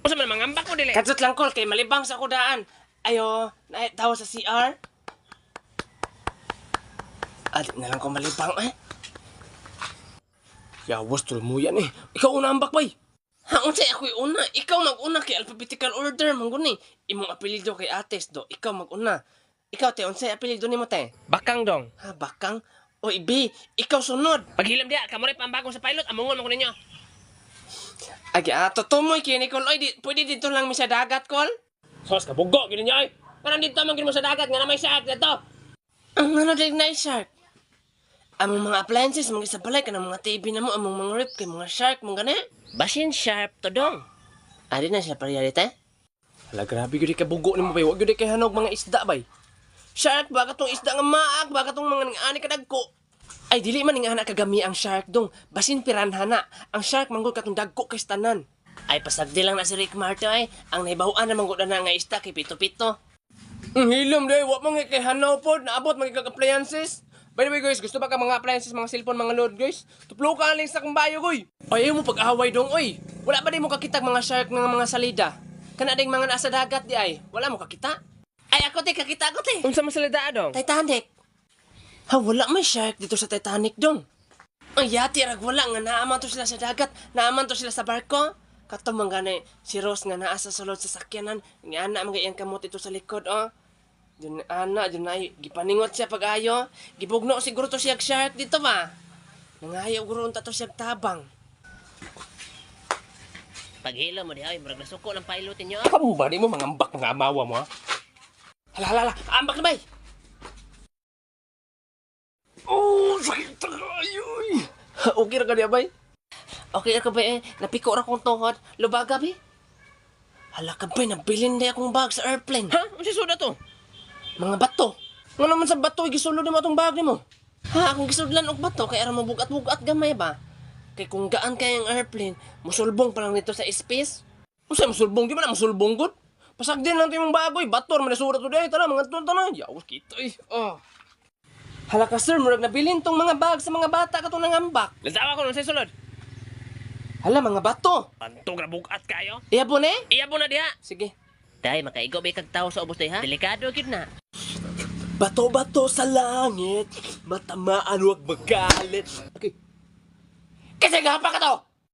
Usa man mangambak ko dili. Kadsot lang kol kay malibang sa kudaan. Ayo, tawo sa CR. Adik na lang ko malibang eh. Yawas tulmuyan eh. Ikaw una ambak bay. Ha, unsay ako'y una. Ikaw mag-una kay alphabetical order mangguni. Imong apelyido kay Ates do. Ikaw mag-una. Ikaw te unsay apelyido nimo te? Bakang dong. Ha, Bakang. Oy B, ikaw sunod. Paghilam diha, kamo rin pambagong sa pilot, amungon mo ko ninyo. Agi tutumoy kay Nicole. Oy, pwede dito lang mi sa dagat kol. Sos ka bugo gid ninyo ay. Parang dito man gid mo sa dagat nga na may shark dito. Ang ano din na shark. Among mga appliances, mga isa balay ka ng mga TV na mo, among mga rip kay mga shark, mga gani. Basin sharp to dong. Adi na siya pariyalite? Hala, grabe yun ka bugo ni mo bay. Huwag yun kay hanog mga isda bay. Shark, baka tong isda nga maak, baka tong mga nang-ani kadagko. Ay, dili man nga anak kagami ang shark dong. Basin piranhana. Ang shark manggol katong dagko kay stanan. Ay, pasagdi lang na si Rick Marto ay. Ang naibahuan na manggol na nga isda kay pito-pito. Hilom day, wak mga kay hanaw po, naabot mga appliances. By the way guys, gusto ba ka mga appliances, mga cellphone, mga load guys? Tuplo ka lang sa kong bayo goy. Ay, ayaw mo pag-away dong, oy. Wala ba di mo kakitag mga shark ng mga salida? Kana ding mga nasa dagat di ay. Wala mo kakita? Ay, ako te, kakita ako te. Unsa man salida dong? Titanic. Ha, wala may shark dito sa Titanic dong. Ay, yati rag wala nga naaman to sila sa dagat, naaman to sila sa barko. Kato man gani, si Rose nga naa sa sulod sa sakyanan, nga ana mga iyang kamot ito sa likod, oh. Dun ana, dun ay, gipaningot siya pag-ayo. Gibugno siguro to siya shark dito ba? Nangayaw guro unta to siya tabang. Paghilo mo di ay, murag nasuko ng pilot ninyo. Kamu ba di mo mangambak mga amawa mo, ha? Hala, ambak na bay! Oh, sakit tayo eh. Okay ra ka di bay? Okay ra ka bay eh. Napiko ra kong tuhod. Lubaga bay? Hala ka bay, nabilin di akong bag sa airplane. Ha? Unsa suda to? Mga bato. Nga naman sa bato, gisulod mo itong bag ni mo. Ha, akong gisudlan og bato, kaya ara mabugat-bugat gamay ba? Kay kung gaan kaya ang airplane, musulbong pa lang nito sa space. Kung sa'yo musulbong, di ba na musulbong good? Pasag din lang ito yung bagoy, bator, manasura to day, tara, mga tulta na. Yawas kita eh. Oh. Hala ka sir, murag nabilin tong mga bag sa mga bata katong nangambak. Lantawa ko nun sa sulod. Hala, mga bato. Antong ra bugat kayo. Iyabo na eh? Iyabo na diha. Sige. Dai, makaigo ba kag tawo sa ubos day ha? Delikado gid na. Bato-bato sa langit, matamaan huwag magalit. Okay. Kasi gapa ka to!